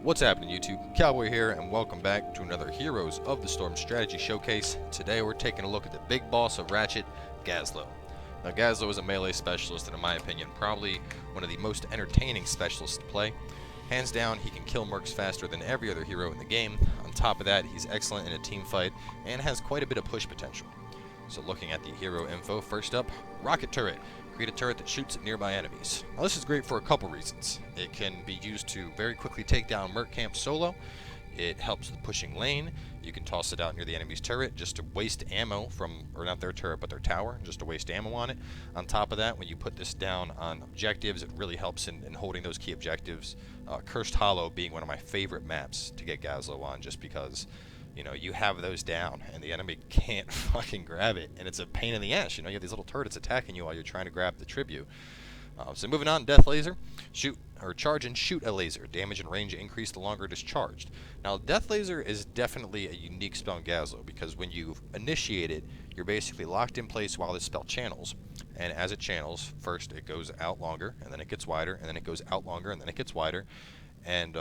What's happening, YouTube? Cowboy here, and welcome back to another Heroes of the Storm strategy showcase. Today we're taking a look at the big boss of Ratchet, Gazlowe. Now, Gazlowe is a melee specialist, and in my opinion, probably one of the most entertaining specialists to play. Hands down, he can kill mercs faster than every other hero in the game. On top of that, he's excellent in a team fight, and has quite a bit of push potential. So looking at the hero info, first up, Rocket Turret. Create a turret that shoots at nearby enemies. Now this is great for a couple reasons. It can be used to very quickly take down merc camp solo. It helps with pushing lane. You can toss it out near the enemy's turret just to waste ammo from, or not their turret, but their tower, just to waste ammo on it. On top of that, when you put this down on objectives, it really helps in holding those key objectives. Cursed Hollow being one of my favorite maps to get Gazlowe on, just because you know, you have those down, and the enemy can't fucking grab it, and it's a pain in the ass. You know, you have these little turrets attacking you while you're trying to grab the tribute. So moving on, Death Laser. Shoot, or charge and shoot a laser. Damage and range increase the longer it is charged. Now, Death Laser is definitely a unique spell in Gazlowe, because when you initiate it, you're basically locked in place while this spell channels. And as it channels, first it goes out longer, and then it gets wider, and then it goes out longer, and then it gets wider. And,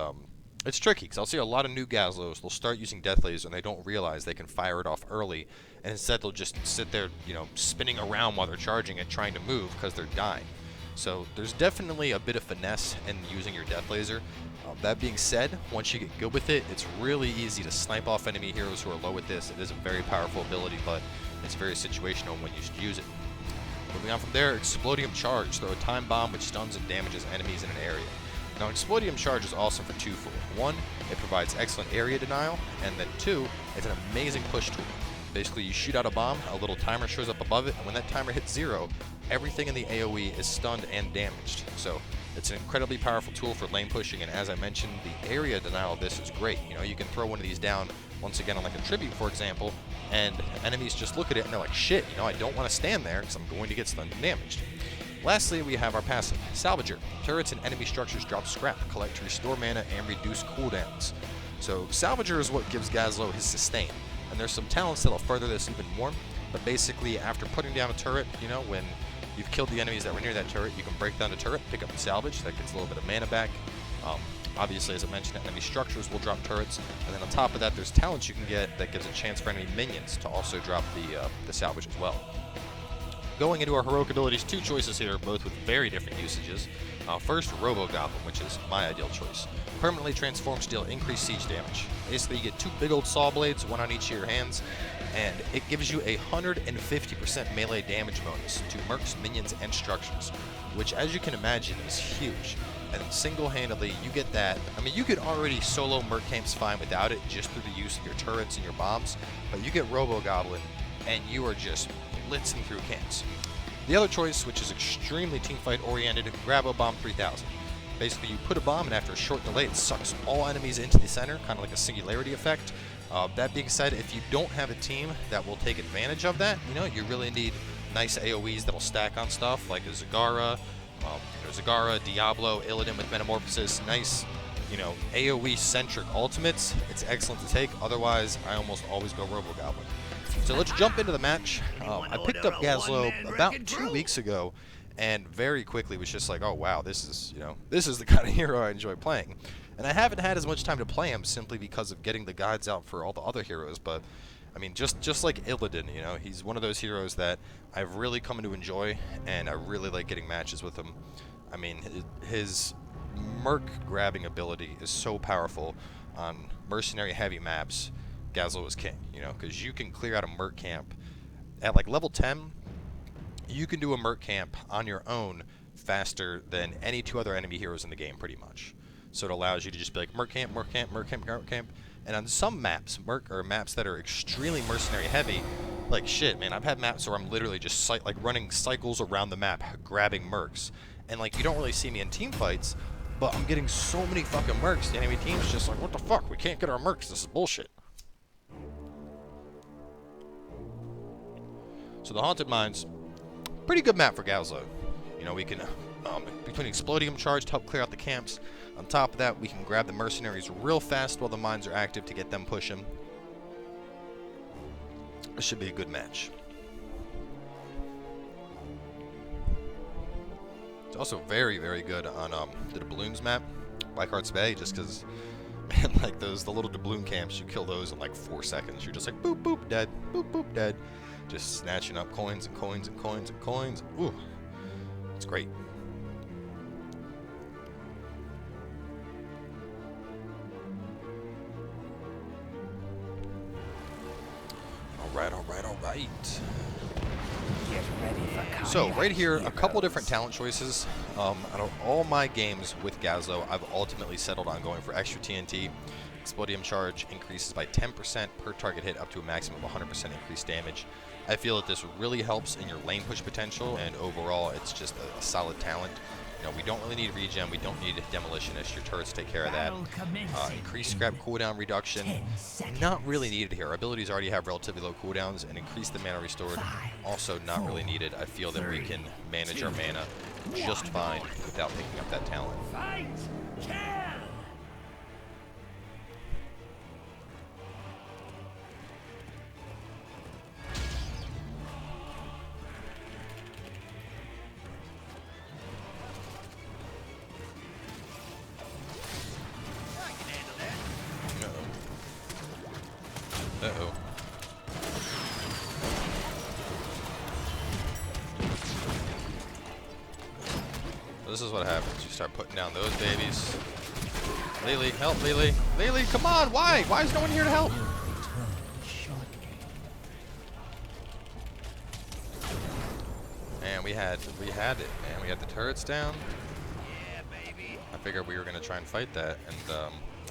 it's tricky, because I'll see a lot of new Gazlowes, they'll start using Death Laser, and they don't realize they can fire it off early, and instead they'll just sit there, you know, spinning around while they're charging it, trying to move, because they're dying. So there's definitely a bit of finesse in using your Death Laser. That being said, once you get good with it, it's really easy to snipe off enemy heroes who are low with this. It is a very powerful ability, but it's very situational when you should use it. Moving on from there, Explodium Charge. Throw a time bomb which stuns and damages enemies in an area. Now, Explodium Charge is awesome for twofold. One, it provides excellent area denial, and then two, it's an amazing push tool. Basically, you shoot out a bomb, a little timer shows up above it, and when that timer hits 0, everything in the AoE is stunned and damaged. So, it's an incredibly powerful tool for lane pushing, and as I mentioned, the area denial of this is great. You know, you can throw one of these down, once again, on like a tribute, for example, and enemies just look at it and they're like, shit, you know, I don't want to stand there because I'm going to get stunned and damaged. Lastly, we have our passive, Salvager. Turrets and enemy structures drop scrap, collect to restore mana, and reduce cooldowns. So Salvager is what gives Gazlowe his sustain, and there's some talents that'll further this even more, but basically after putting down a turret, you know, when you've killed the enemies that were near that turret, you can break down the turret, pick up the salvage, that gets a little bit of mana back. Obviously, as I mentioned, enemy structures will drop turrets, and then on top of that, there's talents you can get that gives a chance for enemy minions to also drop the salvage as well. Going into our heroic abilities, two choices here, both with very different usages. First, Robo Goblin, which is my ideal choice. Permanently transforms, deal increased siege damage. Basically, you get two big old saw blades, one on each of your hands, and it gives you a 150% melee damage bonus to mercs, minions, and structures, which, as you can imagine, is huge. And single-handedly, you get that. I mean, you could already solo merc camps fine without it, just through the use of your turrets and your bombs, but you get Robo Goblin, and you are just blitzing through camps. The other choice, which is extremely teamfight oriented, grab a bomb 3000. Basically, you put a bomb, and after a short delay, it sucks all enemies into the center, kind of like a singularity effect. That being said, if you don't have a team that will take advantage of that, you know, you really need nice AoEs that'll stack on stuff like a Zagara, Diablo, Illidan with Metamorphosis, nice, you know, AoE-centric ultimates. It's excellent to take. Otherwise, I almost always go Robo Goblin. So let's jump into the match. I picked up Gazlowe about 2 weeks ago, and very quickly was just like, oh wow, this is the kind of hero I enjoy playing. And I haven't had as much time to play him simply because of getting the guides out for all the other heroes. But I mean, just like Illidan, you know, he's one of those heroes that I've really come to enjoy, and I really like getting matches with him. I mean, his merc grabbing ability is so powerful on mercenary heavy maps. Gazlowe is king, you know, because you can clear out a merc camp at like level 10. You can do a merc camp on your own faster than any two other enemy heroes in the game, pretty much. So it allows you to just be like merc camp, merc camp, merc camp, merc camp. And on some maps, maps that are extremely mercenary heavy, like shit, man, I've had maps where I'm literally just like running cycles around the map, grabbing mercs, and like you don't really see me in team fights, but I'm getting so many fucking mercs. The enemy team's just like, what the fuck? We can't get our mercs. This is bullshit. So the Haunted Mines, pretty good map for Gazlowe. You know, we can, between Explodium Charge to help clear out the camps. On top of that, we can grab the mercenaries real fast while the mines are active to get them pushing. This should be a good match. It's also very, very good on the balloons map, Leichhardt's Bay, just because And like the little doubloon camps, you kill those in like 4 seconds. You're just like boop boop dead, boop boop dead, just snatching up coins and coins and coins and coins. Ooh, it's great. All right. So right here, a couple different talent choices. Out of all my games with Gazlowe, I've ultimately settled on going for extra TNT. Explodium charge increases by 10% per target hit up to a maximum of 100% increased damage. I feel that this really helps in your lane push potential, and overall it's just a solid talent. You know, we don't really need regen, we don't need demolitionist, your turrets take care of that. Increased scrap cooldown reduction, not really needed here. Our abilities already have relatively low cooldowns, and increase the mana restored, also not really needed. I feel that we can manage our mana just fine without picking up that talent. Uh-oh. So this is what happens. You start putting down those babies. Lily, help, Lily. Lily, come on! Why? Why is no one here to help? Man, we had it, man. We had the turrets down. Yeah, baby. I figured we were gonna try and fight that, and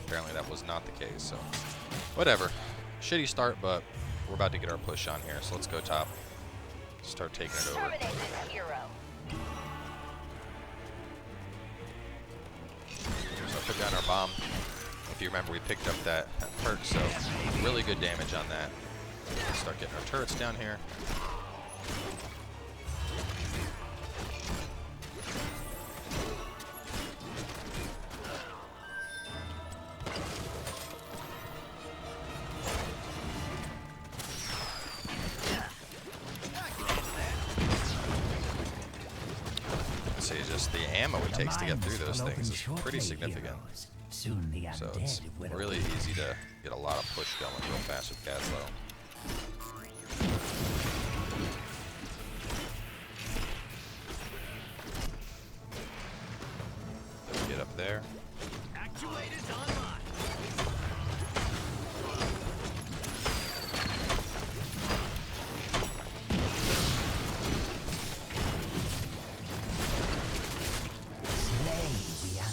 apparently that was not the case, so whatever. Shitty start, but we're about to get our push on here, so let's go top. Start taking it over. Terminate this hero. So put down our bomb. If you remember, we picked up that perk, so really good damage on that. Let's start getting our turrets down here. See, just the ammo it takes to get through those things is pretty significant. So it's really easy to get a lot of push going real fast with Gazlowe. Get up there. Actuators online.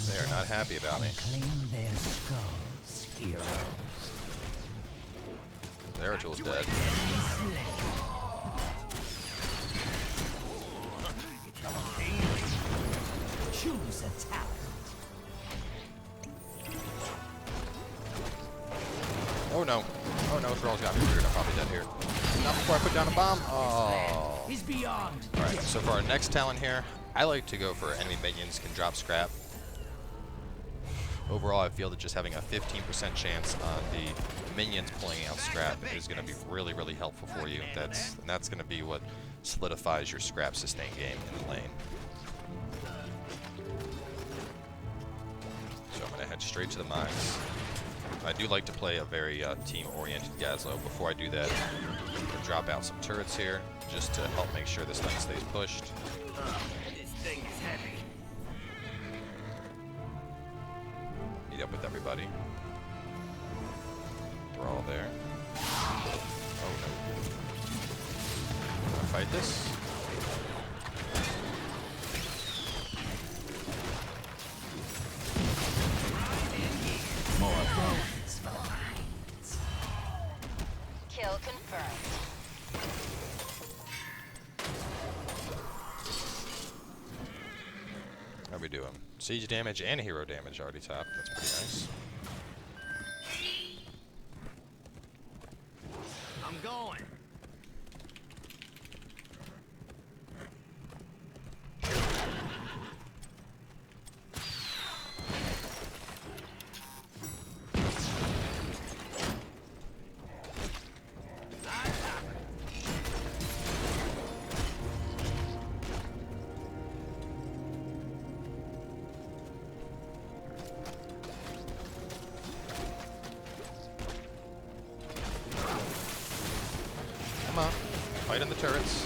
They are not happy about me. Zeratul's dead. Choose a talent. Oh no. Oh no, Thrall's got me. We're gonna probably dead here. Not before I put down a bomb. Oh. He's beyond. Alright, so for our next talent here, I like to go for enemy minions can drop scrap. Overall, I feel that just having a 15% chance on the minions pulling out scrap is going to be really, really helpful for you. That's going to be what solidifies your scrap sustain game in the lane. So I'm going to head straight to the mines. I do like to play a very team-oriented Gazlowe. Before I do that, I'm going to drop out some turrets here just to help make sure this thing stays pushed. This thing is heavy. Meet up with everybody. Thrall there. Oh no. Wanna fight this? More bones for the mines. Kill confirmed. How we doing? Siege damage and hero damage already topped. That's pretty nice. I'm going. fight in the turrets.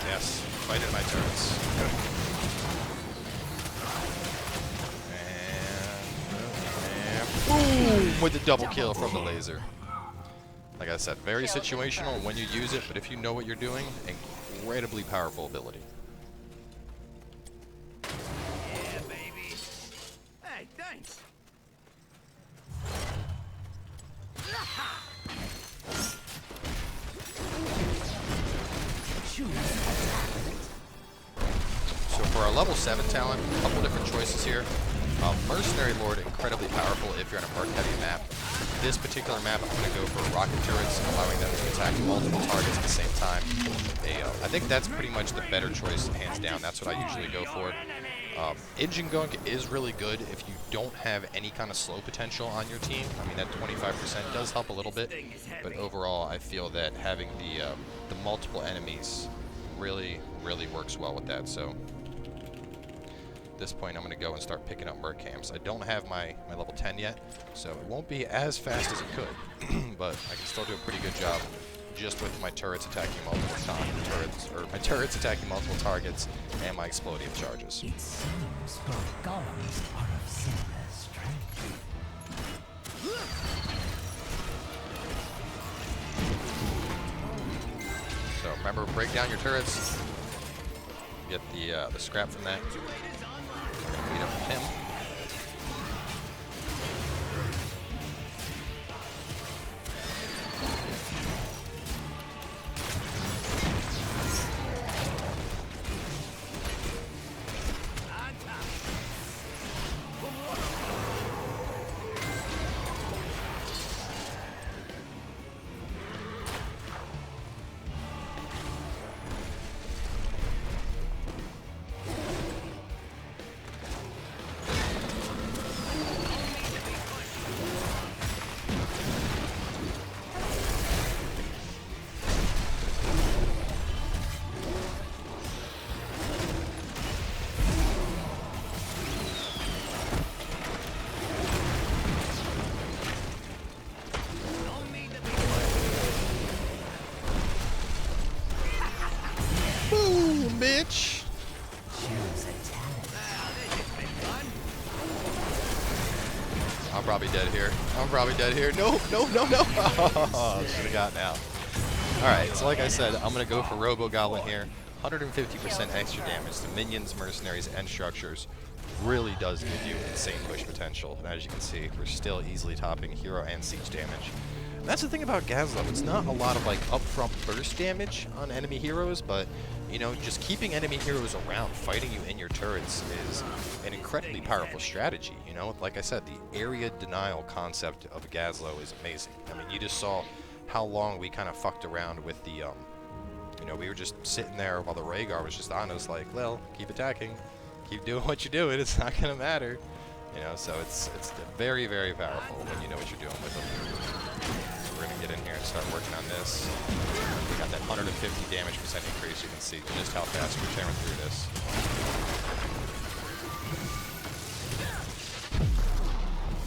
Yes, fight in my turrets. And boom! With the double kill from the laser. Like I said, very situational when you use it, but if you know what you're doing, incredibly powerful ability. Yeah, baby. Hey, thanks. So for our level 7 talent, a couple different choices here. Mercenary Lord, incredibly powerful if you're on a merc-heavy map. This particular map, I'm going to go for rocket turrets, allowing them to attack multiple targets at the same time. I think that's pretty much the better choice, hands down. That's what I usually go for. Engine Gunk is really good if you don't have any kind of slow potential on your team. I mean, that 25% does help a little bit, but overall, I feel that having the multiple enemies really works well with that. So at this point, I'm going to go and start picking up merc camps. I don't have my level 10 yet, so it won't be as fast as it could, but I can still do a pretty good job just with my turrets attacking multiple targets and my explodive charges. It seems both golems are of similar strength. So remember, break down your turrets. Get the scrap from that. We're gonna beat up him. Bitch! I'm probably dead here. No! Should have gotten out. Alright, so like I said, I'm going to go for Robo Goblin here. 150% extra damage to minions, mercenaries, and structures. Really does give you insane push potential. And as you can see, we're still easily topping hero and siege damage. And that's the thing about Gazlowe. It's not a lot of like upfront burst damage on enemy heroes, but you know, just keeping enemy heroes around, fighting you in your turrets is an incredibly powerful strategy. You know, like I said, the area denial concept of Gazlowe is amazing. I mean, you just saw how long we kind of fucked around with the, you know, we were just sitting there while the Rhaegar was just on us like, well, keep attacking, keep doing what you're doing, it's not going to matter. You know, so it's very powerful when you know what you're doing with them. So we're going to get in here and start working on this. We got that 150 damage percent increase. You can see just how fast we're tearing through this.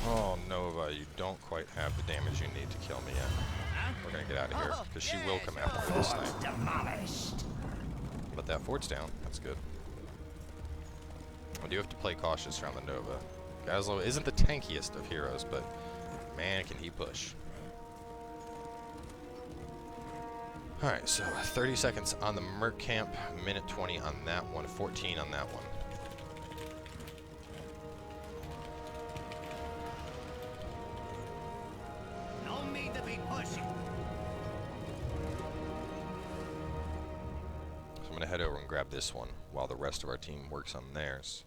Oh, Nova, you don't quite have the damage you need to kill me yet. We're going to get out of here, because she will come after me this time. But that fort's down. That's good. I do have to play cautious around the Nova. Gazlowe isn't the tankiest of heroes, but man, can he push. Alright, so 30 seconds on the Merc Camp, minute 20 on that one, 14 on that one. No need to be pushing. So I'm going to head over and grab this one while the rest of our team works on theirs.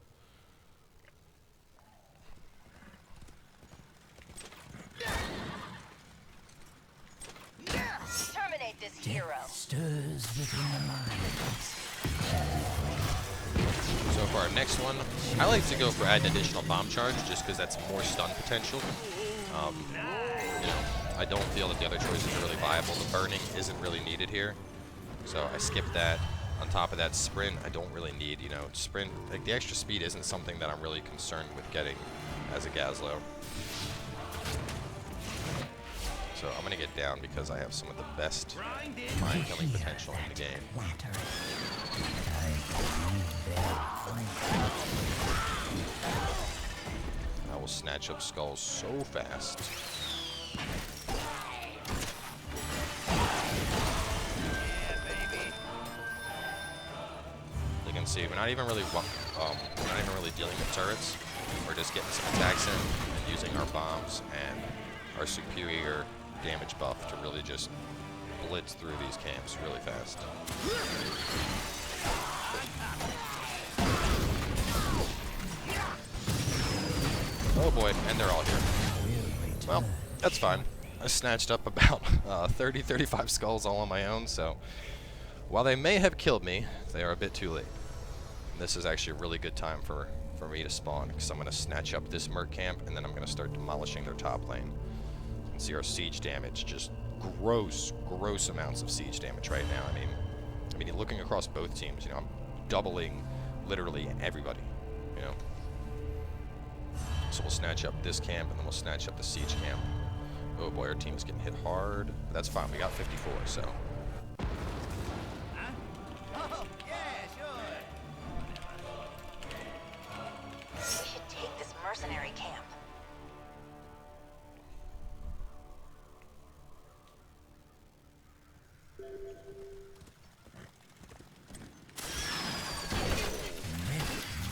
Terminate this hero. Stirs within the minds. So for our next one, I like to go for add an additional bomb charge just because that's more stun potential. You know, I don't feel that the other choices are really viable. The burning isn't really needed here, so I skip that. On top of that, sprint I don't really need. You know, sprint, like the extra speed isn't something that I'm really concerned with getting as a Gazlowe. So I'm gonna get down because I have some of the best mind killing potential in the game. I will snatch up skulls so fast. You can see we're not even really dealing with turrets. We're just getting some attacks in and using our bombs and our superior damage buff to really just blitz through these camps really fast. Oh boy, and they're all here. Well, that's fine. I snatched up about 30-35 skulls all on my own, so while they may have killed me, they are a bit too late. And this is actually a really good time for me to spawn, because I'm going to snatch up this merc camp, and then I'm going to start demolishing their top lane. You can see our siege damage, just gross amounts of siege damage right now. I mean, looking across both teams, you know, I'm doubling literally everybody, you know. So we'll snatch up this camp, and then we'll snatch up the siege camp. Oh boy, our team is getting hit hard. But that's fine, we got 54, so. Huh? Oh, yeah, sure. We should take this mercenary camp.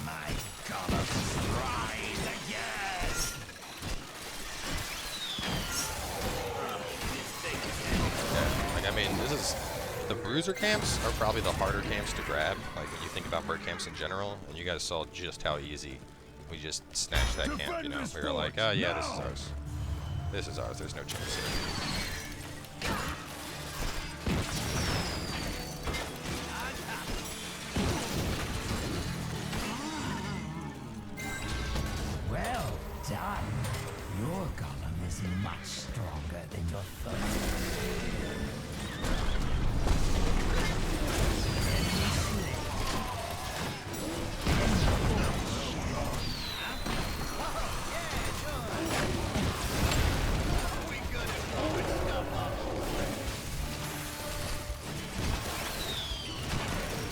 My goddess, rise again! Yeah, like, I mean, the bruiser camps are probably the harder camps to grab, like when you think about merc camps in general, and you guys saw just how easy we just snatched that camp, you know. We were like, oh yeah, this is ours. This is ours, there's no chance here. Well done. Your golem is much stronger than your foe.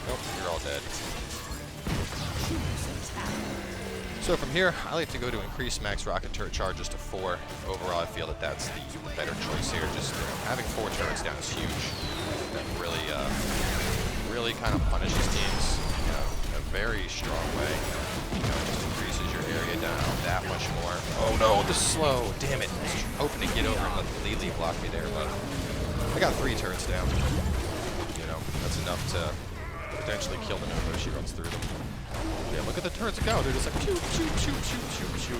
Nope, you're all dead. So from here, I like to go to increase max rocket turret charges to 4. Overall, I feel that that's the better choice here. Just, you know, having 4 turrets down is huge. That really kind of punishes teams, you know, in a very strong way. You know, it just increases your area down that much more. Oh no, the slow! Damn it! I was hoping to get over and let the Lily block me there, but I got 3 turrets down. You know, that's enough to potentially kill the Nova if she runs through them. Yeah, look at the turrets go. They're just like pew, pew, pew, pew, pew, pew,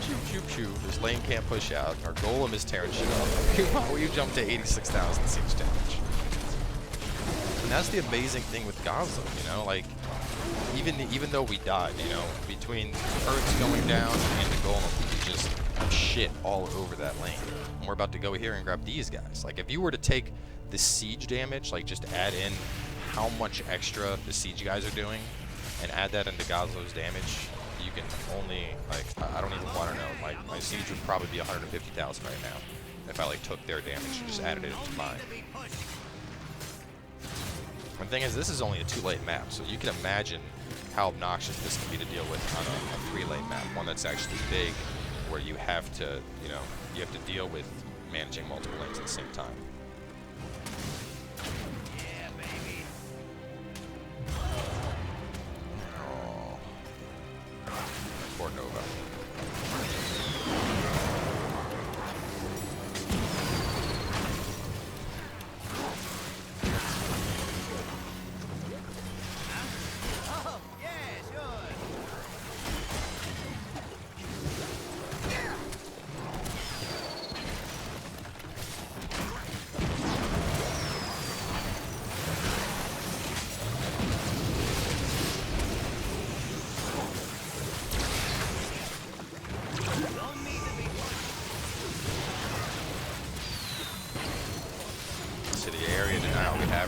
pew, pew, pew. This lane can't push out. Our golem is tearing shit up. Wow, you jumped to 86,000 siege damage. And that's the amazing thing with Gazlowe, you know, like even though we died, you know, between turrets going down and the golem, we just have shit all over that lane. And we're about to go here and grab these guys. Like if you were to take the siege damage, like just add in how much extra the siege guys are doing, and add that into Gazlowe's damage, you can only, like, I don't even want to know, like, my siege would probably be 150,000 right now if I, like, took their damage and just added it into mine. The thing is, this is only a 2-lane map, so you can imagine how obnoxious this can be to deal with on a 3-lane map, one that's actually big, where you have to, you know, you have to deal with managing multiple lanes at the same time. Yeah, baby. Poor Nova. Oh, yeah, sure.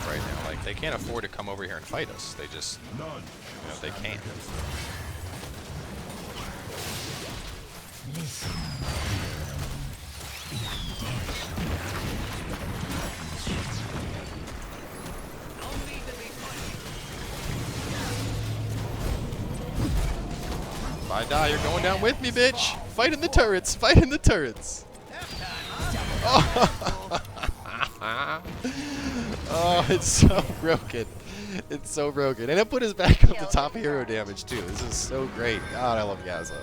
Right now, like they can't afford to come over here and fight us. They just, you know, they can't. Listen, the undead If I die, you're going down with me, bitch. Fight in the turrets. Fight in the turrets. Oh, it's so broken. It's so broken. And it put us back up to top hero damage, too. This is so great. God, I love Gazlowe.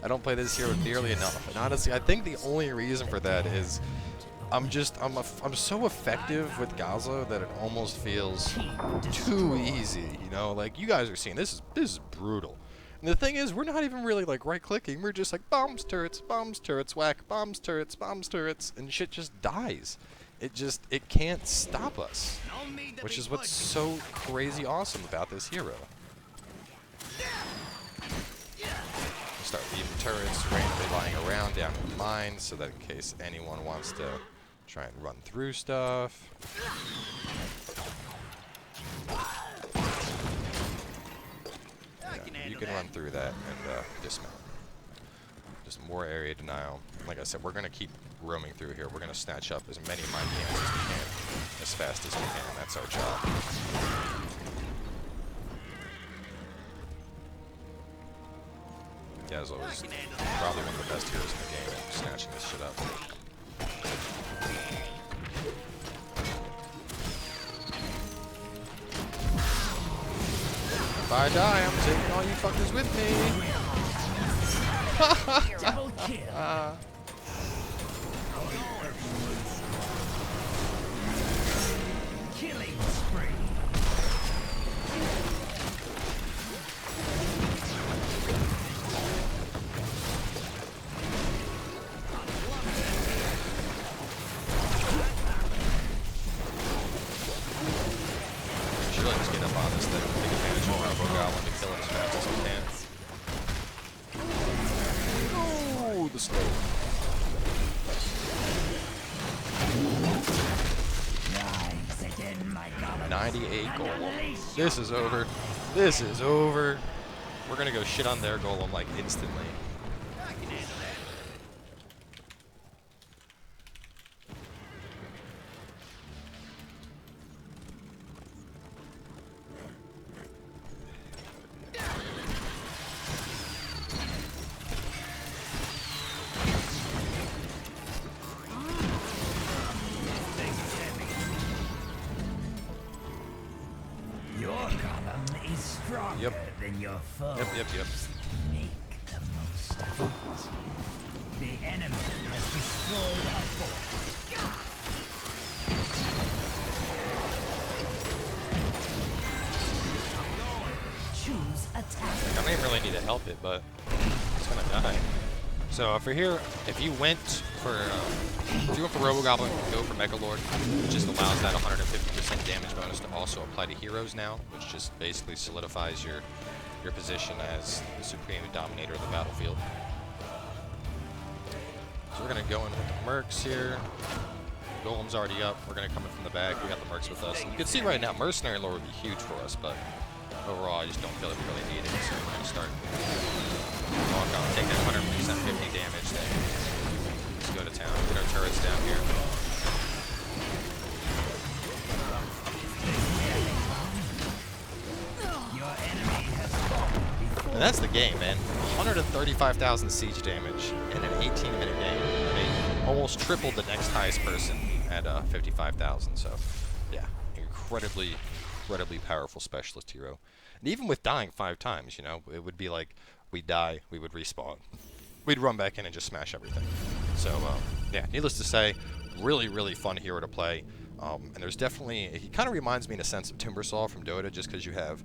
I don't play this hero nearly enough. And honestly, I think the only reason for that is I'm so effective with Gazlowe that it almost feels too easy, you know? Like, you guys are seeing, this is brutal. And the thing is, we're not even really, like, right-clicking. We're just like, bombs, turrets, whack, bombs, turrets, and shit just dies. It can't stop us, which is what's so crazy awesome about this hero. Start leaving turrets randomly lying around down in the mines so that in case anyone wants to try and run through stuff. Yeah, you can run through that and dismount. Just more area denial. Like I said, we're going to keep roaming through here. We're going to snatch up as many mine camps as we can, as fast as we can. That's our job. Gazlowe is probably one of the best heroes in the game at snatching this shit up. If I die, I'm taking all you fuckers with me. Double kill. Killing spree. Should really just get up on this thing and take advantage of our Goblin to kill it as fast as we can. Oh, the slow. Rise again, my goblins. 98 golem. This is over. This is over. We're gonna go shit on their golem like instantly. Your golem is stronger Yep. than your foe. Yep. Make the most of it. The enemy has destroyed our fort. Choose attack. I may really need to help it, but it's gonna die. So if you went for Robo-Goblin, go for Megalord, it just allows that 150% damage bonus to also apply to heroes now, which just basically solidifies your position as the supreme dominator of the battlefield. So we're gonna go in with the mercs here. Golem's already up. We're gonna come in from the back. We got the mercs with us. And you can see right now, mercenary lore would be huge for us, but overall, I just don't feel like we really need it. So we're gonna start walk on, take that 100% 50 damage thing. Let's go to town. Get our turrets down here. Your enemy has fallen before. And that's the game, man. 135,000 siege damage in an 18-minute game. I mean, almost tripled the next highest person at 55,000. So, yeah, incredibly powerful specialist hero. And even with dying 5 times, you know, it would be like we'd die, we would respawn. We'd run back in and just smash everything. So, yeah, needless to say, really fun hero to play. And there's definitely, he kind of reminds me in a sense of Timbersaw from Dota, just because you have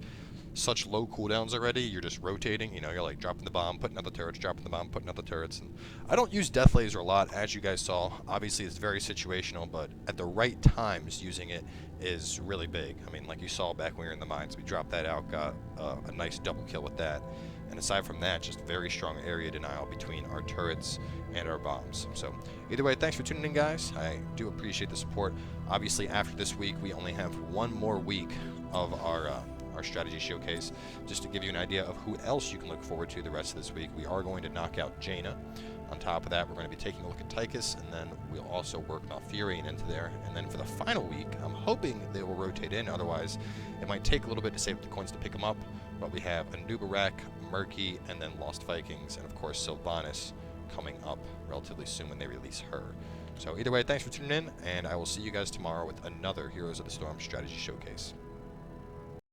such low cooldowns already. You're just rotating, you know, you're like dropping the bomb, putting out the turrets, dropping the bomb, putting out the turrets. And I don't use Death Laser a lot, as you guys saw. Obviously, it's very situational, but at the right times, using it is really big. I mean, like you saw back when we were in the mines, we dropped that out, got a nice double kill with that. And aside from that, just very strong area denial between our turrets and our bombs. So either way, thanks for tuning in, guys. I do appreciate the support. Obviously, after this week, we only have one more week of our our strategy showcase. Just to give you an idea of who else you can look forward to the rest of this week, we are going to knock out Jaina. On top of that, we're going to be taking a look at Tychus, and then we'll also work Malfurion into there. And then for the final week, I'm hoping they will rotate in. Otherwise, it might take a little bit to save the coins to pick them up. But we have Anubarak, Murky, and then Lost Vikings, and of course Sylvanas coming up relatively soon when they release her. So either way, thanks for tuning in, and I will see you guys tomorrow with another Heroes of the Storm Strategy Showcase.